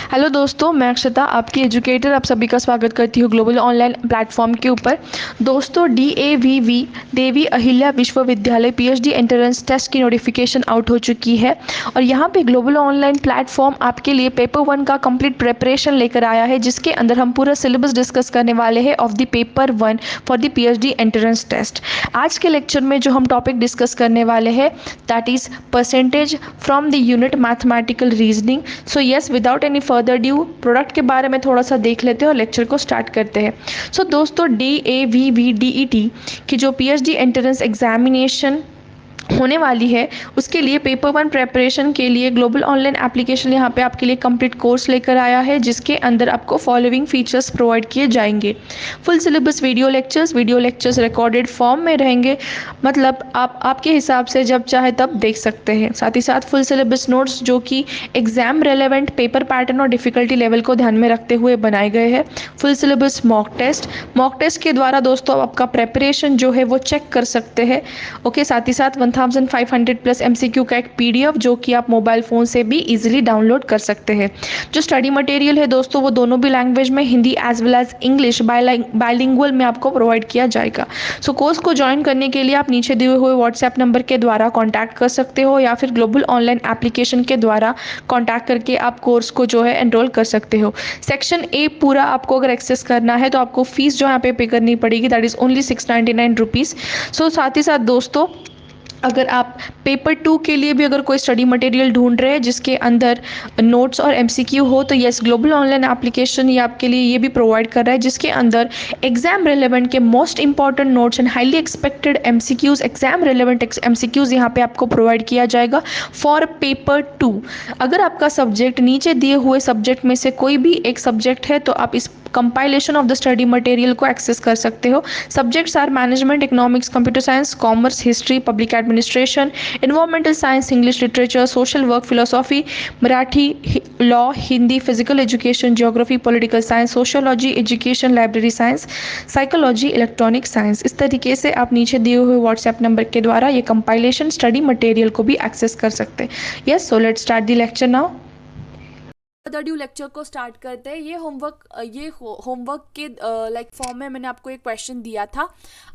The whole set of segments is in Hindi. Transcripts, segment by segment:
हेलो दोस्तों, मैं अक्षता आपकी एजुकेटर आप सभी का स्वागत करती हूँ ग्लोबल ऑनलाइन प्लेटफॉर्म के ऊपर। दोस्तों, DAVV देवी अहिल्या विश्वविद्यालय PhD एंट्रेंस टेस्ट की नोटिफिकेशन आउट हो चुकी है और यहाँ पे ग्लोबल ऑनलाइन प्लेटफॉर्म आपके लिए पेपर 1 का कंप्लीट प्रिपरेशन लेकर आया है, जिसके अंदर हम पूरा सिलेबस डिस्कस करने वाले हैं of the paper 1 for the PhD entrance test. आज के लेक्चर में जो हम टॉपिक डिस्कस करने वाले हैं that is percentage from the unit mathematical reasoning. So yes, without any further due product के बारे में थोड़ा सा देख लेते हैं और लेक्चर को स्टार्ट करते हैं। सो दोस्तों, DAVV DET की जो PhD एंट्रेंस एग्जामिनेशन होने वाली है उसके लिए पेपर 1 प्रेपरेशन के लिए ग्लोबल ऑनलाइन एप्लीकेशन यहाँ पे आपके लिए कंप्लीट कोर्स लेकर आया है, जिसके अंदर आपको फॉलोइंग फीचर्स प्रोवाइड किए जाएंगे। Full syllabus video lectures recorded form में रहेंगे, मतलब आप आपके हिसाब से जब चाहे तब देख सकते हैं। साथ ही साथ फुल सिलेबस नोट्स जो कि एग्जाम रेलेवेंट पेपर पैटर्न और डिफिकल्टी लेवल को ध्यान में रखते हुए बनाए गए हैं। फुल सिलेबस मॉक टेस्ट के द्वारा दोस्तों आप आपका प्रेपरेशन जो है वो चेक कर सकते हैं। ओके, साथ ही साथ 1500 प्लस MCQ का एक PDF जो कि आप मोबाइल फ़ोन से भी इजीली डाउनलोड कर सकते हैं। जो स्टडी मटेरियल है दोस्तों वो दोनों भी लैंग्वेज में, Hindi as well as English bilingual में आपको प्रोवाइड किया जाएगा। सो कोर्स को ज्वाइन करने के लिए आप नीचे दिए हुए व्हाट्सएप नंबर के द्वारा कॉन्टैक्ट कर सकते हो या फिर ग्लोबल ऑनलाइन एप्लीकेशन के द्वारा कॉन्टैक्ट करके आप कोर्स को जो है एनरोल कर सकते हो। सेक्शन A पूरा आपको अगर एक्सेस करना है तो आपको फीस जो यहाँ पे करनी पड़ेगी, दैट इज़ ओनली 699 रुपीज़। सो साथ ही साथ दोस्तों, अगर आप पेपर 2 के लिए भी अगर कोई स्टडी मटेरियल ढूंढ रहे हैं जिसके अंदर नोट्स और MCQ हो, तो यस, ग्लोबल ऑनलाइन एप्लीकेशन ये आपके लिए ये भी प्रोवाइड कर रहा है, जिसके अंदर एग्जाम रेलेवेंट के most important notes and highly expected MCQs, exam relevant MCQs यहाँ पे आपको प्रोवाइड किया जाएगा फॉर पेपर 2। अगर आपका सब्जेक्ट नीचे दिए हुए सब्जेक्ट में से कोई भी एक सब्जेक्ट है तो आप इस compilation of the study material को एक्सेस कर सकते हो। Subjects are management, economics, computer science, commerce, history, public administration, environmental science, English literature, social work, philosophy, Marathi, law, Hindi, physical education, geography, political science, sociology, education, library science, psychology, electronic science. इस तरीके से आप नीचे दिए हुए व्हाट्सएप नंबर के द्वारा ये कंपाइलेशन स्टडी मटेरियल को भी एक्सेस कर सकते हैं। Yes, so let's start the lecture now. Due lecture को स्टार्ट करते हैं। ये होमवर्क के लाइक फॉर्म में मैंने आपको एक क्वेश्चन दिया था।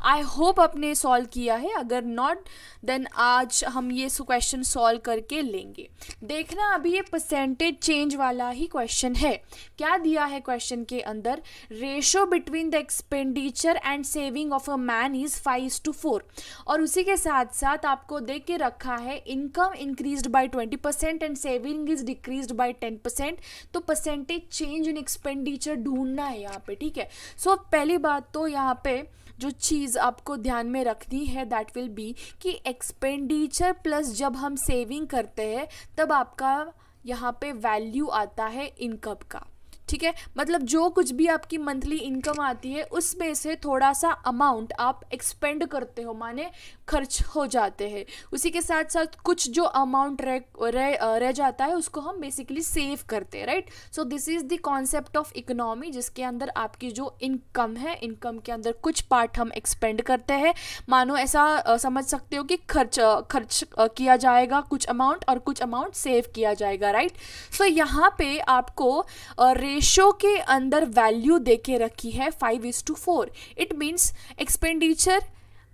आई होप आपने सॉल्व किया है, अगर नॉट देन आज हम ये क्वेश्चन सॉल्व करके लेंगे। देखना, अभी ये परसेंटेज चेंज वाला ही क्वेश्चन है। क्या दिया है क्वेश्चन के अंदर? Ratio between the expenditure and saving of a man is 5:4 और उसी के साथ साथ आपको देख के रखा है income increased by 20% and saving is decreased bye 10%। तो परसेंटेज चेंज इन एक्सपेंडिचर ढूंढना है यहाँ पे, ठीक है। सो पहली बात तो यहाँ पे जो चीज़ आपको ध्यान में रखनी है दैट विल बी कि एक्सपेंडिचर प्लस जब हम सेविंग करते हैं तब आपका यहाँ पे वैल्यू आता है इनकम का, ठीक है। मतलब जो कुछ भी आपकी मंथली इनकम आती है उसमें से थोड़ा सा अमाउंट आप एक्सपेंड करते हो, माने खर्च हो जाते हैं। उसी के साथ साथ कुछ जो अमाउंट रह जाता है उसको हम बेसिकली सेव करते हैं, right. So this is the concept of economy, जिसके अंदर आपकी जो इनकम है, इनकम के अंदर कुछ पार्ट हम एक्सपेंड करते हैं। मानो ऐसा समझ सकते हो कि खर्च किया जाएगा कुछ अमाउंट और कुछ अमाउंट सेव किया जाएगा, राइट। सो यहाँ पे आपको रेशो के अंदर वैल्यू देके रखी है 5:4। इट मीन्स एक्सपेंडिचर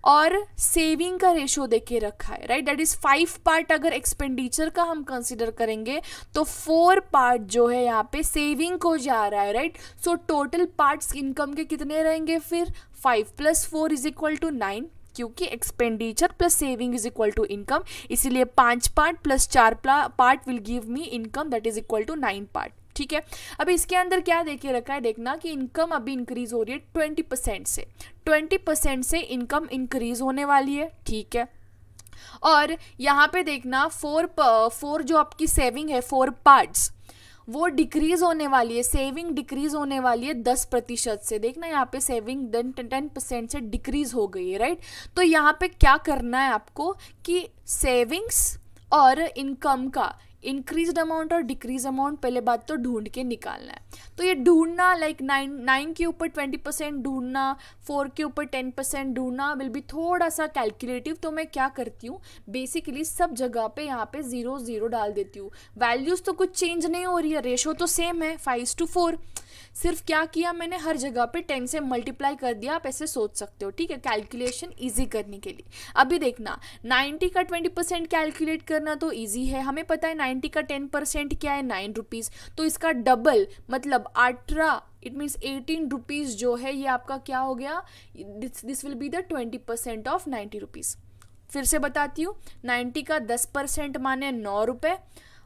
और सेविंग का रेशो देके रखा है, राइट। दैट इज 5 पार्ट अगर एक्सपेंडिचर का हम कंसिडर करेंगे तो 4 पार्ट जो है यहाँ पे सेविंग को जा रहा है, right. So total parts income के कितने रहेंगे फिर? 5 + 4 = 9, क्योंकि expenditure plus saving is equal to income, इसीलिए 5 part plus 4 part will give me income that is equal to 9 part, ठीक है। अब इसके अंदर क्या देके रखा है, देखना कि इनकम अभी इंक्रीज हो रही है 20% से इनकम इंक्रीज होने वाली है, ठीक है। और यहाँ पे देखना 4 जो आपकी सेविंग है 4 पार्ट्स वो डिक्रीज होने वाली है, सेविंग डिक्रीज होने वाली है 10% से। देखना यहाँ पे सेविंग 10% से डिक्रीज हो गई है, राइट। तो यहाँ पे क्या करना है आपको कि सेविंग्स और इनकम का इंक्रीज्ड अमाउंट और डिक्रीज अमाउंट पहले बात तो ढूंढ के निकालना है। तो ये ढूंढना लाइक 9 के ऊपर 20% ढूंढना, 4 के ऊपर 10% ढूंढना विल बी थोड़ा सा कैलकुलेटिव। तो मैं क्या करती हूँ, बेसिकली सब जगह पे यहाँ पे 0 0 डाल देती हूँ। वैल्यूज़ तो कुछ चेंज नहीं हो रही है, रेशो तो सेम है 5:4, सिर्फ क्या किया मैंने, हर जगह पे 10 से मल्टीप्लाई कर दिया। आप ऐसे सोच सकते हो, ठीक है, कैलकुलेशन इजी करने के लिए। अभी देखना 90 का 20% कैलकुलेट करना तो इजी है, हमें पता है 90 का 10% क्या है, 9 रुपीज़। तो इसका डबल मतलब 18, इट मीन्स 18 रुपीज़ जो है ये आपका क्या हो गया, this will be the 20% of 90 rupees. फिर से बताती हूँ, 90 का 10% माने 9 रुपये,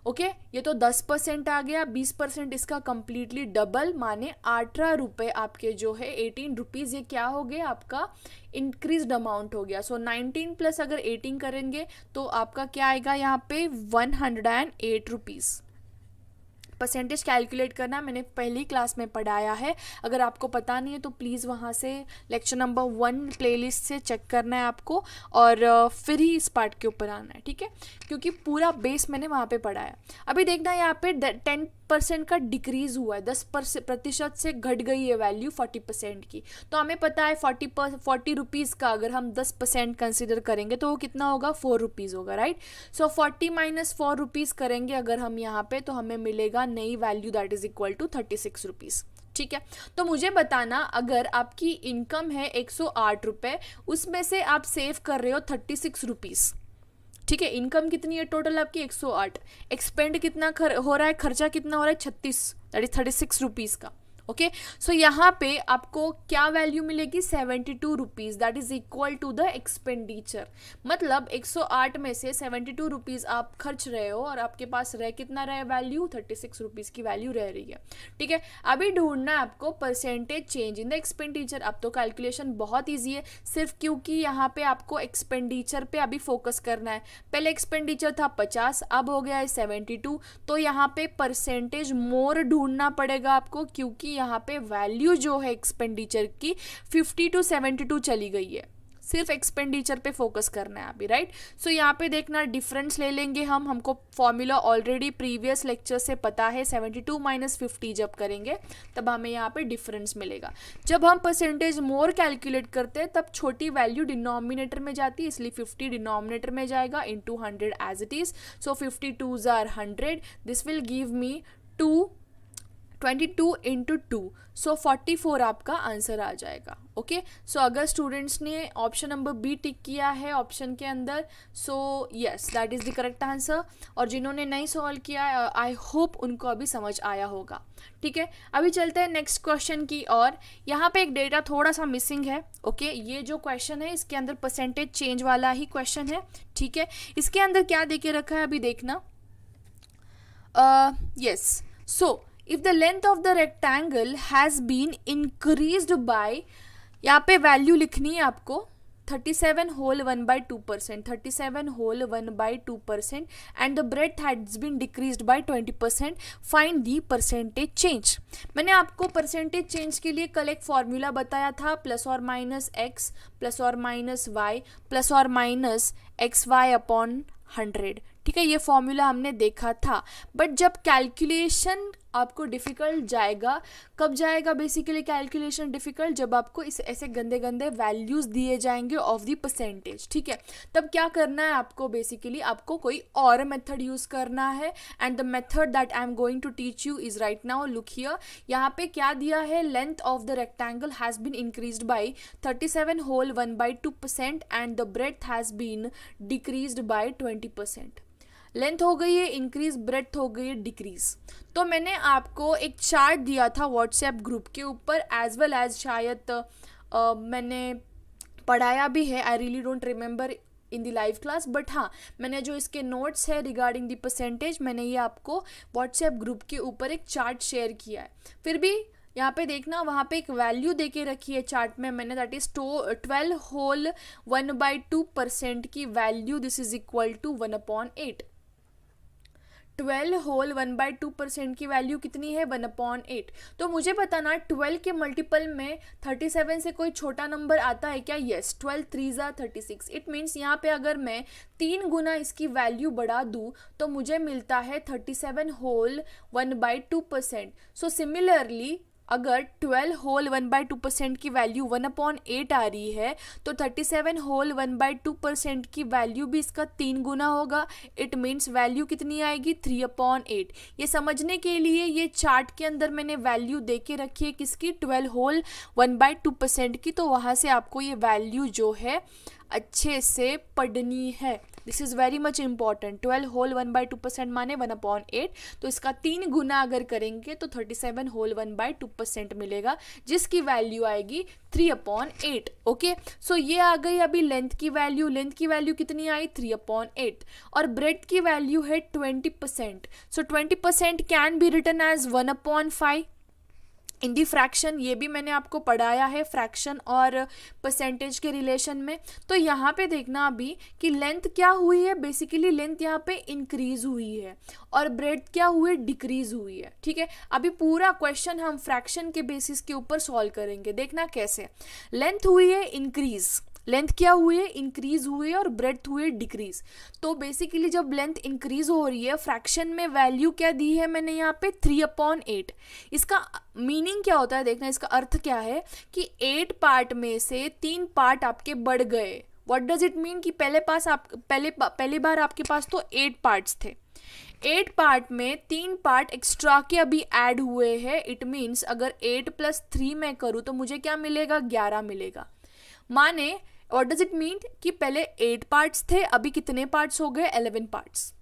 ओके ये तो 10% आ गया, 20% इसका कंप्लीटली डबल माने 18 रुपये आपके जो है 18 रुपीज़, ये क्या हो गया आपका इंक्रीज्ड अमाउंट हो गया। सो 19 प्लस अगर 18 करेंगे तो आपका क्या आएगा यहाँ पे 108 रुपीज़। परसेंटेज कैलकुलेट करना मैंने पहली क्लास में पढ़ाया है, अगर आपको पता नहीं है तो प्लीज़ वहाँ से लेक्चर नंबर 1 प्लेलिस्ट से चेक करना है आपको, और फिर ही इस पार्ट के ऊपर आना है, ठीक है, क्योंकि पूरा बेस मैंने वहाँ पे पढ़ाया। अभी देखना यहाँ पे 10% का डिक्रीज़ हुआ है, 10% से घट गई है वैल्यू 40% की। तो हमें पता है 40 रुपीज़ का अगर हम 10% कंसिडर करेंगे तो वो कितना होगा, 4 रुपीज़ होगा, राइट। सो 40 माइनस 4 रुपीज़ करेंगे अगर हम यहाँ पे, तो हमें मिलेगा नई value that is equal to 36 rupees, ठीक है। तो मुझे बताना, अगर आपकी इनकम है 108 रुपये, उसमें से आप सेव कर रहे हो 36 रुपीज़, ठीक है, इनकम कितनी है टोटल आपकी 108, एक्सपेंड कितना हो रहा है, खर्चा कितना हो रहा है 36, दैट इज 36 रुपीज़ का, ओके। सो यहाँ पे आपको क्या वैल्यू मिलेगी, 72 rupees, that is equal to the expenditure. मतलब 108 में से 72 रुपीज़ आप खर्च रहे हो और आपके पास रह कितना रहे वैल्यू, 36 रुपीज़ की वैल्यू रह रही है, ठीक है। अभी ढूंढना है आपको percentage change in the expenditure. अब तो कैलकुलेशन बहुत ईजी है, सिर्फ क्योंकि यहाँ पे आपको एक्सपेंडिचर पे अभी फोकस करना है। पहले एक्सपेंडिचर था 50, अब हो गया है 72, तो यहाँ पे परसेंटेज मोर ढूंढना पड़ेगा आपको, क्योंकि यहाँ पे वैल्यू जो है एक्सपेंडिचर की 50 to 72 चली गई है। सिर्फ एक्सपेंडिचर पे फोकस करना है अभी, राइट। सो यहाँ पे देखना डिफरेंस ले लेंगे हमको फॉर्मूला ऑलरेडी प्रीवियस लेक्चर से पता है, 72 माइनस 50 जब करेंगे तब हमें यहाँ पे डिफरेंस मिलेगा। जब हम परसेंटेज मोर कैलकुलेट करते हैं तब छोटी वैल्यू डिनोमिनेटर में जाती है, इसलिए 50 डिनोमिनेटर में जाएगा into 100 as it is. So 52s are 100, this will give me 22 into 2, so 44 आपका आंसर आ जाएगा, ओके। सो अगर स्टूडेंट्स ने ऑप्शन नंबर बी टिक किया है ऑप्शन के अंदर, so yes that is the correct answer. और जिन्होंने नहीं सॉल्व किया आई होप उनको अभी समझ आया होगा, ठीक है। अभी चलते हैं नेक्स्ट क्वेश्चन की और यहाँ पे एक डेटा थोड़ा सा मिसिंग है, ओके। ये जो क्वेश्चन है इसके अंदर परसेंटेज चेंज वाला ही क्वेश्चन है, ठीक है। इसके अंदर क्या दे के रखा है अभी देखना, yes. So if the length of the rectangle has been increased by, यहाँ पे वैल्यू लिखनी है आपको 37 whole 1/2%, 37 whole 1/2%, and the breadth has been decreased by 20%, find the percentage change। मैंने आपको परसेंटेज चेंज के लिए कल एक फॉर्मूला बताया था, प्लस और माइनस x प्लस और माइनस y प्लस और माइनस XY अपॉन 100, ठीक है। ये फॉर्मूला हमने देखा था, बट जब कैलकुलेशन आपको डिफ़िकल्ट जाएगा, कब जाएगा बेसिकली कैलकुलेशन डिफ़िकल्ट, जब आपको इस ऐसे गंदे गंदे वैल्यूज़ दिए जाएंगे ऑफ द परसेंटेज, ठीक है। तब क्या करना है आपको, बेसिकली आपको कोई और मेथड यूज़ करना है, and the method that I am going to teach you is right now, look here. यहाँ पे क्या दिया है, length of the rectangle has been increased by 37 whole 1/2% and the breadth has been decreased by 20%। Length हो गई है इंक्रीज, ब्रेड्थ हो गई है डिक्रीज। तो मैंने आपको एक चार्ट दिया था व्हाट्सएप ग्रुप के ऊपर, एज वेल एज शायद मैंने पढ़ाया भी है, I really don't remember in the live class, but हाँ मैंने जो इसके नोट्स है रिगार्डिंग द परसेंटेज, मैंने ये आपको व्हाट्सएप ग्रुप के ऊपर एक चार्ट शेयर किया है। फिर भी यहाँ पे देखना, वहाँ पे एक वैल्यू दे के रखी है चार्ट में मैंने, दैट इज 12 whole 1/2% की value, this is equal to 1/8, 12 whole 1/2% की वैल्यू कितनी है 1/8। तो मुझे बताना 12 के मल्टीपल में 37 से कोई छोटा नंबर आता है क्या? यस, 12 3 ज़ा 36। इट मीन्स यहाँ पे अगर मैं 3 गुना इसकी वैल्यू बढ़ा दूँ तो मुझे मिलता है 37 होल 1/2%। सो सिमिलरली अगर 12 होल 1/2% की वैल्यू 1/8 आ रही है तो 37 होल 1/2% की वैल्यू भी इसका 3 गुना होगा। इट मीन्स वैल्यू कितनी आएगी 3/8। ये समझने के लिए ये चार्ट के अंदर मैंने वैल्यू दे के रखी है किसकी 12 होल 1/2% की, तो वहाँ से आपको ये वैल्यू जो है अच्छे से पढ़नी है। This is very much important. 12 whole 1/2% माने 1/8, तो इसका 3 गुना अगर करेंगे तो 37 होल 1/2% मिलेगा, जिसकी वैल्यू आएगी 3/8। ओके, सो ये आ गई अभी लेंथ की वैल्यू। लेंथ की वैल्यू कितनी आई 3/8, और ब्रेड्थ की वैल्यू है 20%। So 20% can be written as 1/5 in the fraction. ये भी मैंने आपको पढ़ाया है फ्रैक्शन और परसेंटेज के रिलेशन में। तो यहाँ पे देखना अभी कि लेंथ क्या हुई है, बेसिकली लेंथ यहाँ पे इंक्रीज हुई है और ब्रेड्थ क्या हुई, डिक्रीज हुई है। ठीक है, अभी पूरा क्वेश्चन हम फ्रैक्शन के बेसिस के ऊपर सॉल्व करेंगे। देखना कैसे। लेंथ हुई है इंक्रीज, लेंथ क्या हुई है इंक्रीज हुई है, और ब्रेड्थ हुई है डिक्रीज। तो बेसिकली जब लेंथ इंक्रीज हो रही है, फ्रैक्शन में वैल्यू क्या दी है मैंने यहाँ पे 3/8। इसका मीनिंग क्या होता है देखना, इसका अर्थ क्या है कि 8 पार्ट में से 3 पार्ट आपके बढ़ गए। व्हाट डज इट मीन कि पहली बार आपके पास तो 8 पार्ट्स थे, 8 पार्ट में 3 पार्ट एक्स्ट्रा के अभी ऐड हुए हैं। इट मीन्स अगर 8 + 3 मैं करूँ तो मुझे क्या मिलेगा 11 मिलेगा। माने व्हाट डज इट मीन कि पहले 8 पार्ट्स थे, अभी कितने पार्ट्स हो गए 11 पार्ट्स।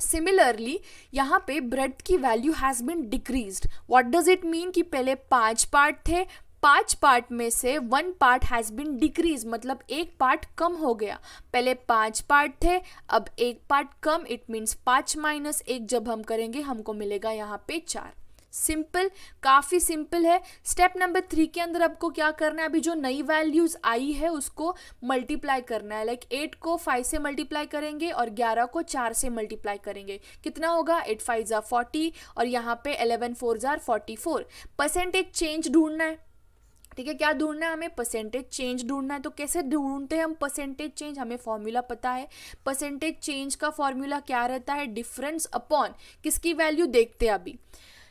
सिमिलरली यहाँ पे ब्रेड्थ की value has been decreased. What does it mean कि पहले 5 पार्ट थे, 5 पार्ट में से 1 पार्ट हैज़ बिन डिक्रीज, मतलब 1 पार्ट कम हो गया। पहले 5 पार्ट थे, अब 1 पार्ट कम। इट मीन्स 5 - 1 जब हम करेंगे हमको मिलेगा यहाँ पे 4। सिंपल, काफ़ी सिंपल है। स्टेप नंबर 3 के अंदर आपको क्या करना है, अभी जो नई वैल्यूज़ आई है उसको मल्टीप्लाई करना है। लाइक 8 को 5 से मल्टीप्लाई करेंगे और 11 को 4 से मल्टीप्लाई करेंगे। कितना होगा 8 5 ज़ा 40 और यहाँ पे 11 4 ज़ा 44। परसेंटेज चेंज ढूंढना है। ठीक है, क्या ढूंढना है हमें, परसेंटेज चेंज ढूंढना है। तो कैसे ढूंढते हैं हम परसेंटेज चेंज, हमें फॉर्मूला पता है। परसेंटेज चेंज का फॉर्मूला क्या रहता है, डिफरेंस अपॉन किसकी वैल्यू, देखते हैं अभी।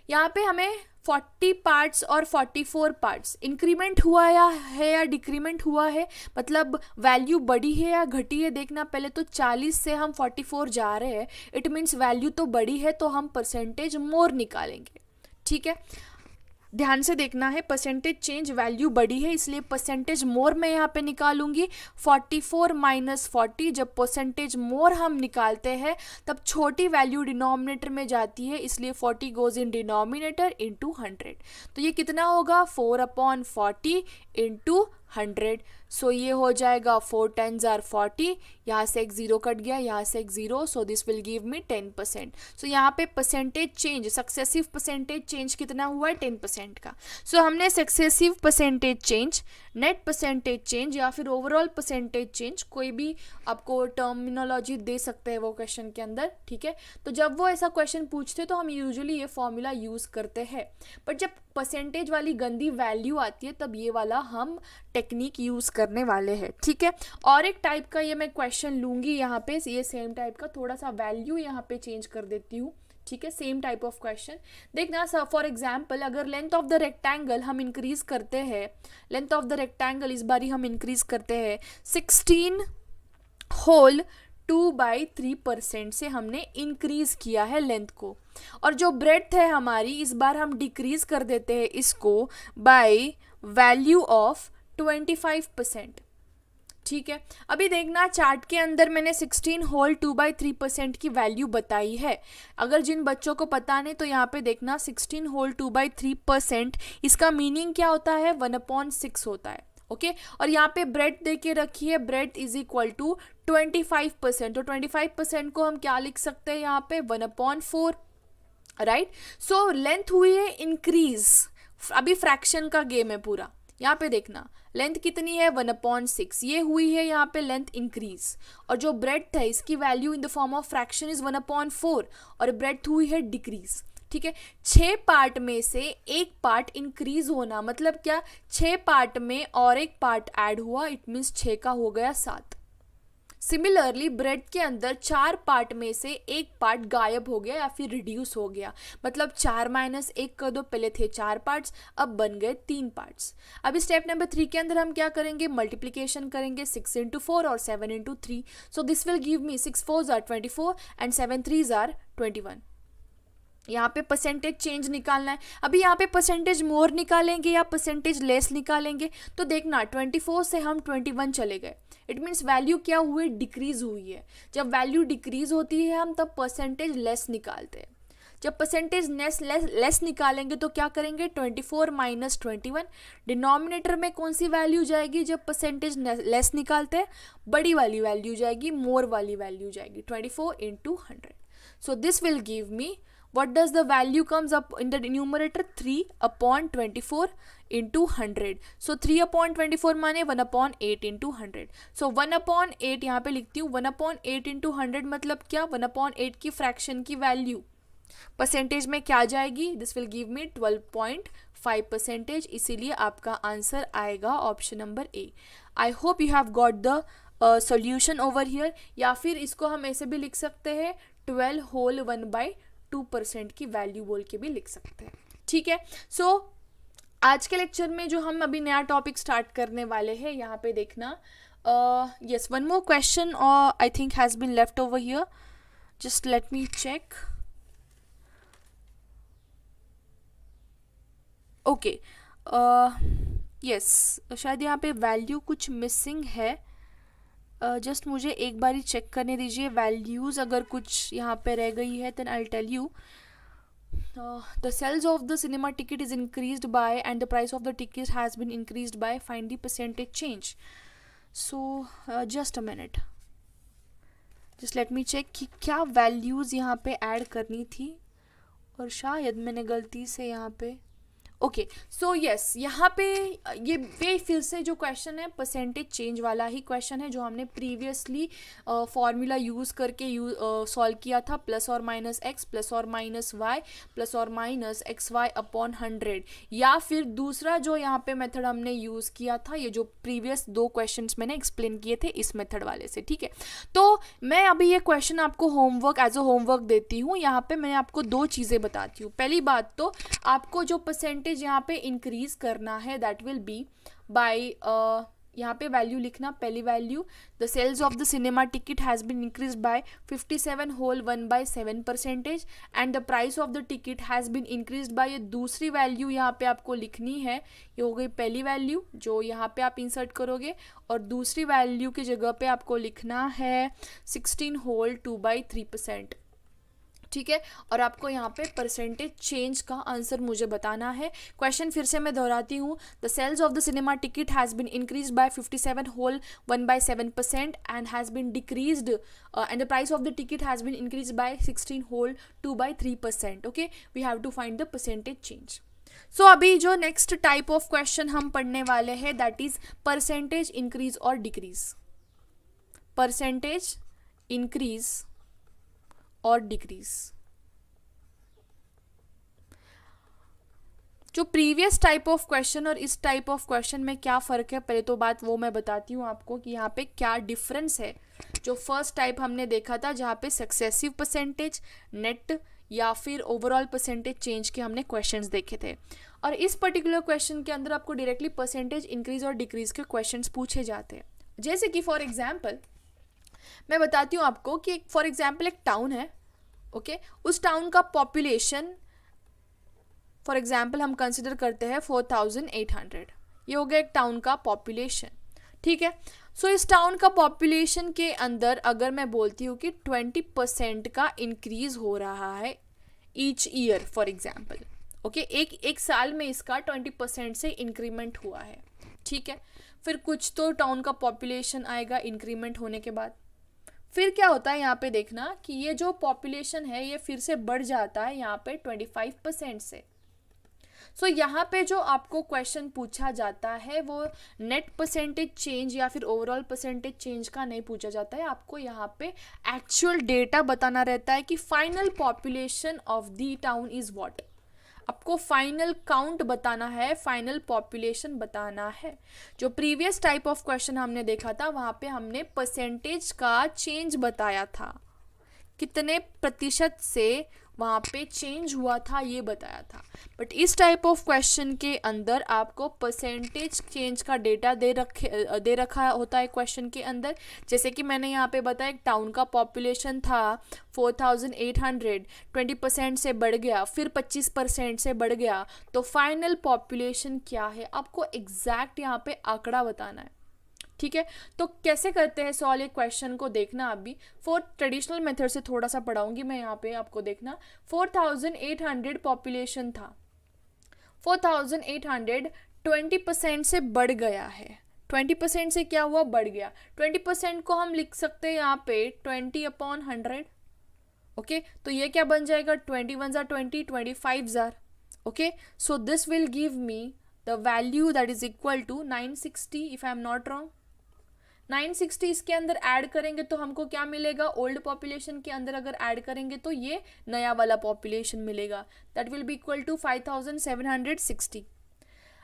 यहाँ पे हमें 40 पार्ट्स और 44 पार्ट्स इंक्रीमेंट हुआ है या डिक्रीमेंट हुआ है, मतलब वैल्यू बढ़ी है या घटी है। देखना पहले तो 40 से हम 44 जा रहे हैं, इट मीन्स वैल्यू तो बढ़ी है, तो हम परसेंटेज मोर निकालेंगे। ठीक है, ध्यान से देखना है, परसेंटेज चेंज वैल्यू बढ़ी है इसलिए परसेंटेज मोर मैं यहाँ पे निकालूंगी। 44 - 40, जब परसेंटेज मोर हम निकालते हैं तब छोटी वैल्यू डिनोमिनेटर में जाती है, इसलिए 40 गोज इन डिनोमिनेटर इंटू 100। तो ये कितना होगा 4/40 इंटू 100। सो ये हो जाएगा 4 10s are 40, यहाँ से एक 0 कट गया, यहाँ से एक 0, सो दिस विल गिव मी 10%। सो यहाँ पे percentage change, successive percentage change कितना हुआ है 10% का। सो हमने successive percentage change, net percentage change या फिर ओवरऑल परसेंटेज चेंज, कोई भी आपको टर्मिनोलॉजी दे सकते हैं वो क्वेश्चन के अंदर। ठीक है, तो जब वो ऐसा क्वेश्चन पूछते तो हम यूजुअली ये फॉर्मूला यूज़ करते हैं, बट जब परसेंटेज वाली गंदी वैल्यू आती है तब ये वाला हम टेक्निक यूज़ करने वाले हैं। ठीक है, और एक टाइप का ये मैं क्वेश्चन लूँगी यहाँ पे, ये सेम टाइप का, थोड़ा सा वैल्यू यहाँ पे चेंज कर देती हूँ। ठीक है, सेम टाइप ऑफ क्वेश्चन देखना। फॉर एग्जाम्पल अगर लेंथ ऑफ द रेक्टेंगल हम इंक्रीज करते हैं, लेंथ ऑफ द रेक्टेंगल इस बारी हम इंक्रीज करते हैं 16 होल 2/3% से हमने इंक्रीज किया है लेंथ को, और जो ब्रेड्थ है हमारी इस बार हम डिक्रीज कर देते हैं इसको बाय वैल्यू ऑफ 25%। ठीक है, अभी देखना चार्ट के अंदर मैंने 16 होल 2/3% की वैल्यू बताई है। अगर जिन बच्चों को पता नहीं तो यहाँ पे देखना 16 होल 2/3%, इसका मीनिंग क्या होता है 1/6 होता है। ओके, और यहाँ पे ब्रेड दे के रखी है, ब्रेड इज इक्वल टू 25%। तो 25% को हम क्या लिख सकते हैं यहाँ पे 1/4। राइट, सो लेंथ हुई है इंक्रीज, अभी फ्रैक्शन का गेम है पूरा। यहाँ पे देखना लेंथ कितनी है 1/6, ये हुई है यहाँ पे लेंथ इंक्रीज, और जो ब्रेड्थ है इसकी value in the form of fraction is 1/4, और ब्रेड्थ हुई है डिक्रीज। ठीक है, 6 पार्ट में से एक पार्ट इंक्रीज होना मतलब क्या, 6 पार्ट में और एक पार्ट ऐड हुआ, इट मीन्स 6 का हो गया 7। सिमिलरली ब्रेड के अंदर 4 पार्ट में से एक पार्ट गायब हो गया या फिर रिड्यूस हो गया, मतलब 4 माइनस 1 कर दो, पहले थे 4 पार्ट्स अब बन गए 3 पार्ट्स। अभी स्टेप नंबर 3 के अंदर हम क्या करेंगे, मल्टीप्लीकेशन करेंगे 6 into 4 और 7 into 3। So this will give me 6 4s are 24 and 7 3s are 21। यहाँ पे परसेंटेज चेंज निकालना है। अभी यहाँ पे परसेंटेज मोर निकालेंगे या परसेंटेज लेस निकालेंगे, तो देखना 24 से हम 21 चले गए, इट मीन्स वैल्यू क्या हुई, डिक्रीज हुई है। जब वैल्यू डिक्रीज होती है हम तब परसेंटेज लेस निकालते हैं। जब परसेंटेज लेस निकालेंगे तो क्या करेंगे, 24 माइनस 21, डिनोमिनेटर में कौन सी वैल्यू जाएगी, जब परसेंटेज लेस निकालते हैं बड़ी वाली वैल्यू जाएगी, मोर वाली वैल्यू जाएगी, 24 into 100। So this will give me what does the value comes up in the numerator, 3/24 into 100। so 3/24 माने 1/8 into 100। so 1/8 यहाँ पे लिखती हूँ, 1/8 into 100 मतलब क्या, 1/8 की फ्रैक्शन की वैल्यू परसेंटेज में क्या जाएगी, दिस विल गिव मी 12.5%, इसीलिए आपका आंसर आएगा option number A. I hope you have got the solution over here, या फिर इसको हम ऐसे भी लिख सकते हैं 12 whole 1/2% की वैल्यू बोल के भी लिख सकते हैं। ठीक है, सो आज के लेक्चर में जो हम अभी नया टॉपिक स्टार्ट करने वाले हैं, यहाँ पे देखना yes one more question I think has been left over here, just let me check. Okay yes, शायद यहाँ पे वैल्यू कुछ मिसिंग है, जस्ट मुझे एक बार ही चेक करने दीजिए, वैल्यूज़ अगर कुछ यहाँ पे रह गई है then I will tell you. The sales of the cinema ticket is increased by and the price of the ticket has been increased by, find the percentage change. So just a minute, just let me check कि क्या वैल्यूज़ यहाँ पे ऐड करनी थी, और शायद मैंने गलती से यहाँ पे ओके सो यस, यहाँ पे ये फिर से जो क्वेश्चन है परसेंटेज चेंज वाला ही क्वेश्चन है जो हमने प्रीवियसली फॉर्मूला यूज़ करके सॉल्व किया था, प्लस और माइनस एक्स प्लस और माइनस वाई प्लस और माइनस एक्स वाई अपॉन 100, या फिर दूसरा जो यहाँ पे मेथड हमने यूज़ किया था, ये जो प्रीवियस 2 क्वेश्चंस मैंने एक्सप्लेन किए थे इस मेथड वाले से। ठीक है, तो मैं अभी ये क्वेश्चन आपको होमवर्क एज अ होमवर्क देती हूँ। यहाँ पे मैं आपको 2 चीज़ें बताती हूँ। पहली बात तो आपको जो परसेंटेज यहाँ पे इंक्रीज करना है दैट विल बी बाय, यहाँ पे वैल्यू लिखना, पहली value the sales of the cinema ticket has been increase by 57 whole 1/7% and the price of the ticket has been increase by, ये दूसरी वैल्यू यहाँ पे आपको लिखनी है, ये हो गई पहली वैल्यू जो यहाँ पे आप इंसर्ट करोगे, और दूसरी वैल्यू की जगह पे आपको लिखना है 16 whole 2/3%। ठीक है, और आपको यहाँ पे परसेंटेज चेंज का आंसर मुझे बताना है। क्वेश्चन फिर से मैं दोहराती हूँ, the sales of the cinema ticket has been increase by 57 whole 1/7% and has been decreased and the price of the ticket has been increase by 16 whole 2/3%। Okay, we have to find the percentage change. So अभी जो नेक्स्ट टाइप ऑफ क्वेश्चन हम पढ़ने वाले हैं दैट इज परसेंटेज इंक्रीज और डिक्रीज, परसेंटेज इंक्रीज और डिक्रीज। जो प्रीवियस टाइप ऑफ क्वेश्चन और इस टाइप ऑफ क्वेश्चन में क्या फ़र्क है, पहले तो बात वो मैं बताती हूँ आपको कि यहाँ पे क्या डिफरेंस है। जो फर्स्ट टाइप हमने देखा था जहाँ पे सक्सेसिव परसेंटेज, नेट या फिर ओवरऑल परसेंटेज चेंज के हमने क्वेश्चंस देखे थे, और इस पर्टिकुलर क्वेश्चन के अंदर आपको डायरेक्टली परसेंटेज इंक्रीज और डिक्रीज के क्वेश्चंस पूछे जाते हैं। जैसे कि फॉर एग्जाम्पल मैं बताती हूँ आपको कि फॉर एग्जाम्पल एक टाउन है, ओके, उस टाउन का पॉपुलेशन फॉर एग्जाम्पल हम कंसिडर करते हैं 4800, ये हो गया एक टाउन का पॉपुलेशन। ठीक है, सो इस टाउन का पॉपुलेशन के अंदर अगर मैं बोलती हूँ कि 20% का इंक्रीज हो रहा है each year for example, okay, एक साल में इसका 20% से इंक्रीमेंट हुआ है। ठीक है, फिर कुछ तो टाउन का पॉपुलेशन आएगा इंक्रीमेंट होने के बाद, फिर क्या होता है यहाँ पे देखना कि ये जो पॉपुलेशन है ये फिर से बढ़ जाता है यहाँ पे 25% से। सो यहाँ पे जो आपको क्वेश्चन पूछा जाता है वो नेट परसेंटेज चेंज या फिर ओवरऑल परसेंटेज चेंज का नहीं पूछा जाता है, आपको यहाँ पे एक्चुअल डेटा बताना रहता है कि final population of the town is what. आपको फाइनल काउंट बताना है, फाइनल पॉपुलेशन बताना है। जो प्रीवियस टाइप ऑफ क्वेश्चन हमने देखा था वहाँ पे हमने परसेंटेज का चेंज बताया था, कितने प्रतिशत से वहाँ पे चेंज हुआ था ये बताया था। बट इस टाइप ऑफ क्वेश्चन के अंदर आपको परसेंटेज चेंज का डेटा दे रखा होता है क्वेश्चन के अंदर। जैसे कि मैंने यहाँ पे बताया एक टाउन का पॉपुलेशन था 4800, 20% से बढ़ गया, फिर 25% से बढ़ गया, तो फाइनल पॉपुलेशन क्या है आपको एग्जैक्ट यहाँ पे आंकड़ा बताना है। ठीक है, तो कैसे करते हैं सॉल्व ये क्वेश्चन को देखना। अभी फॉर ट्रेडिशनल मेथड से थोड़ा सा पढ़ाऊंगी मैं यहाँ पे आपको देखना। 4800 पॉपुलेशन था, 4800 20% से बढ़ गया है। 20% से क्या हुआ, बढ़ गया। 20% को हम लिख सकते हैं यहाँ पे 20/100। ओके, तो ये क्या बन जाएगा, 21 जार 20, 25 जार। Okay, so this will give me the value that is equal to 960 if I am not wrong. 960 इसके अंदर ऐड करेंगे तो हमको क्या मिलेगा, ओल्ड पॉपुलेशन के अंदर अगर ऐड करेंगे तो ये नया वाला पॉपुलेशन मिलेगा, that will be equal to 5760।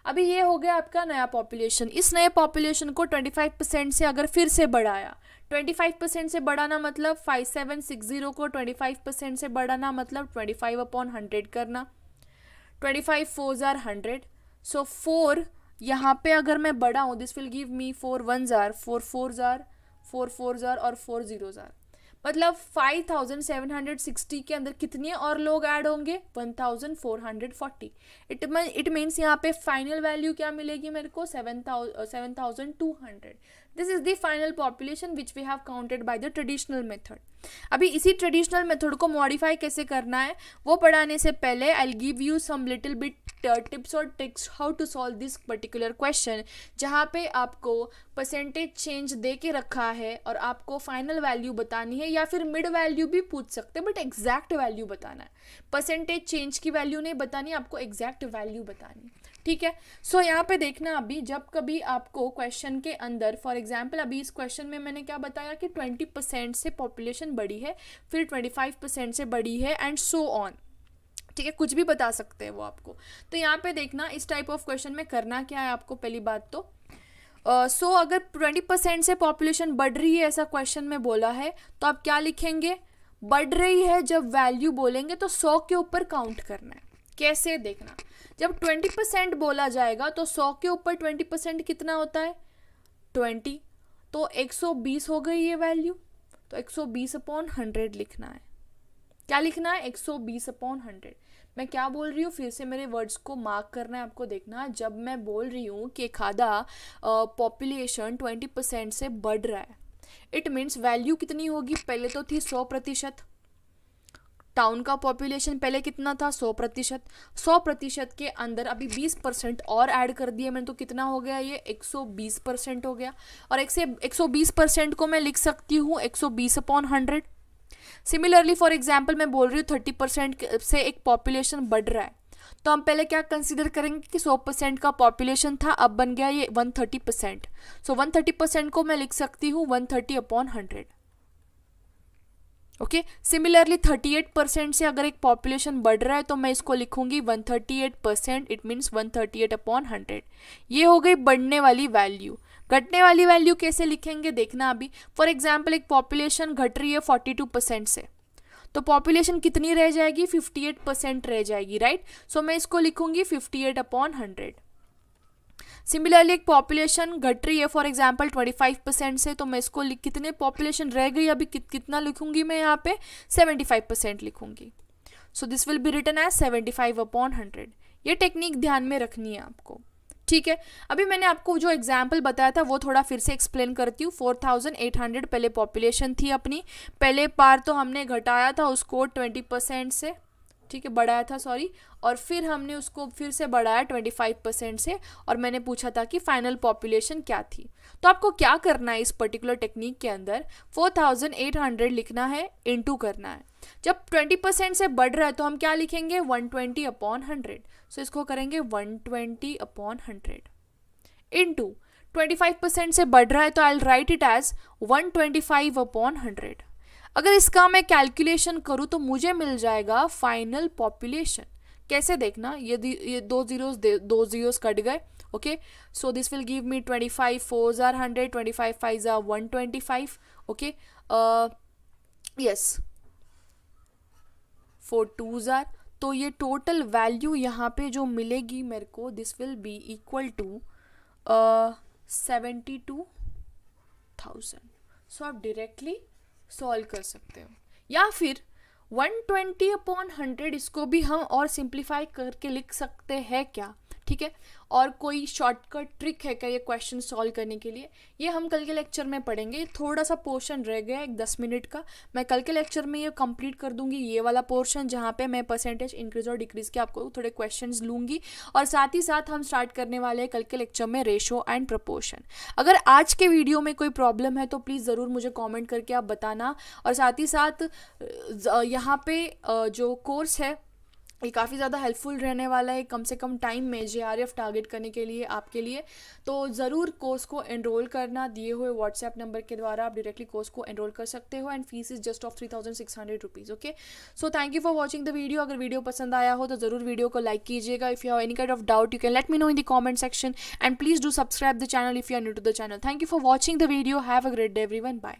अभी ये हो गया आपका नया पॉपुलेशन। इस नए पॉपुलेशन को 25% से अगर फिर से बढ़ाया, 25% से बढ़ाना मतलब 5760 को 25% से बढ़ाना मतलब 25/100 करना, 25 4 जार 100। सो 4 यहाँ पे अगर मैं बढ़ाऊँ this will give me 4 1 jar, 4 4 jar, 4 4 jar और 4 0 जार, मतलब 5760 के अंदर कितने और लोग ऐड होंगे, 1440। इट मीन्स यहाँ पे फाइनल वैल्यू क्या मिलेगी मेरे को, 7200। This is the final population which we have counted by the traditional method. अभी इसी ट्रेडिशनल मेथड को मॉडिफाई कैसे करना है वो पढ़ाने से पहले I will give you some little bit tips और tricks how to solve this particular question, जहाँ पे आपको परसेंटेज चेंज दे के रखा है और आपको फाइनल वैल्यू बतानी है, या फिर मिड वैल्यू भी पूछ सकते हैं बट एग्जैक्ट वैल्यू बताना है। परसेंटेज चेंज की वैल्यू नहीं बतानी, आपको एग्जैक्ट वैल्यू बतानी। ठीक है, सो यहाँ पे देखना अभी जब कभी आपको क्वेश्चन के अंदर फॉर एग्जाम्पल अभी इस क्वेश्चन में मैंने क्या बताया कि 20% से पॉपुलेशन बढ़ी है, फिर 25% से बढ़ी है एंड सो ऑन। ठीक है, कुछ भी बता सकते हैं वो आपको। तो यहाँ पे देखना इस टाइप ऑफ क्वेश्चन में करना क्या है आपको। पहली बात तो सो अगर 20% से पॉपुलेशन बढ़ रही है ऐसा क्वेश्चन में बोला है तो आप क्या लिखेंगे, बढ़ रही है जब वैल्यू बोलेंगे तो 100 के ऊपर काउंट करना है। कैसे देखना, जब 20% बोला जाएगा तो 100 के ऊपर 20% कितना होता है, 20, तो 120 हो गई ये वैल्यू, तो 120/100 लिखना है। क्या लिखना है, 120/100। मैं क्या बोल रही हूँ, फिर से मेरे वर्ड्स को मार्क करना है आपको। देखना जब मैं बोल रही हूँ कि खादा पॉपुलेशन 20% से बढ़ रहा है, इट मीन्स वैल्यू कितनी होगी, पहले तो थी 100%। टाउन का पॉपुलेशन पहले कितना था, 100%। 100% के अंदर अभी 20% और ऐड कर दिए मैंने, तो कितना हो गया, ये 120% हो गया। और 120% को मैं लिख सकती हूँ 120/100। सिमिलरली फॉर एग्जाम्पल मैं बोल रही हूँ 30% से एक पॉपुलेशन बढ़ रहा है, तो हम पहले क्या कंसीडर करेंगे कि 100% का पॉपुलेशन था, अब बन गया ये 130%। सो 130% को मैं लिख सकती हूँ 130/100। ओके, सिमिलरली 38% से अगर एक पॉपुलेशन बढ़ रहा है तो मैं इसको लिखूंगी 138%, इट मीन्स 138/100। ये हो गई बढ़ने वाली वैल्यू। घटने वाली वैल्यू कैसे लिखेंगे देखना अभी। फॉर एग्जाम्पल एक पॉपुलेशन घट रही है 42% से, तो पॉपुलेशन कितनी रह जाएगी, 58% रह जाएगी, राइट। सो मैं इसको लिखूंगी 58/100। सिमिलरली एक पॉपुलेशन घट रही है फॉर एग्जांपल 25% से, तो मैं इसको कितने पॉपुलेशन रह गई अभी कितना लिखूंगी मैं यहाँ पे, 75% लिखूंगी। So this will be written as 75/100। ये टेक्निक ध्यान में रखनी है आपको। ठीक है, अभी मैंने आपको जो एग्जाम्पल बताया था वो थोड़ा फिर से एक्सप्लेन करती हूँ। 4800 पहले पॉपुलेशन थी अपनी, पहले बार तो हमने घटाया था उसको 20% से, ठीक है, बढ़ाया था सॉरी, और फिर हमने उसको फिर से बढ़ाया 25% से, और मैंने पूछा था कि फाइनल पॉपुलेशन क्या थी। तो आपको क्या करना है इस पर्टिकुलर टेक्निक के अंदर, 4800 लिखना है, इनटू करना है। जब 20% से बढ़ रहा है तो हम क्या लिखेंगे, 120/100। सो इसको करेंगे 120/100 इनटू 25% से बढ़ रहा है तो आई राइट इट एज 125/100। अगर इसका मैं कैलकुलेशन करूँ तो मुझे मिल जाएगा फाइनल पॉपुलेशन। कैसे देखना, ये दो जीरोस कट गए, okay, so this will give me 25 4s are 100, 25 5s are 125, okay, yes 4 2s are, तो ये टोटल वैल्यू यहाँ पे जो मिलेगी मेरे को, this will be equal to 72,000। So आप डायरेक्टली सॉल्व कर सकते हो, या फिर 120/100 इसको भी हम और सिंप्लीफाई करके लिख सकते हैं क्या, ठीक है। और कोई शॉर्टकट ट्रिक है क्या ये क्वेश्चन सॉल्व करने के लिए, ये हम कल के लेक्चर में पढ़ेंगे। थोड़ा सा पोर्शन रह गया एक 10 मिनट का, मैं कल के लेक्चर में ये कंप्लीट कर दूंगी, ये वाला पोर्शन जहाँ पे मैं परसेंटेज इंक्रीज और डिक्रीज के आपको थोड़े क्वेश्चंस लूंगी, और साथ ही साथ हम स्टार्ट करने वाले हैं कल के लेक्चर में रेशो एंड प्रपोर्शन। अगर आज के वीडियो में कोई प्रॉब्लम है तो प्लीज़ ज़रूर मुझे कॉमेंट करके आप बताना, और साथ ही साथ यहाँ पे जो कोर्स है ये काफ़ी ज़्यादा हेल्पफुल रहने वाला है, कम से कम टाइम में JRF टारगेट करने के लिए आपके लिए। तो ज़रूर कोर्स को एनरोल करना, दिए हुए व्हाट्सएप नंबर के द्वारा आप डायरेक्टली कोर्स को एनरोल कर सकते हो, and fees is just of 3600 rupees, okay. So thank you for watching the video. अगर वीडियो पसंद आया हो तो ज़रूर वीडियो को लाइक कीजिएगा। If you have any kind of doubt you can let me know in the comment section, and please do subscribe the channel if you are new to the channel. Thank you for watching the video, have a great day everyone, bye.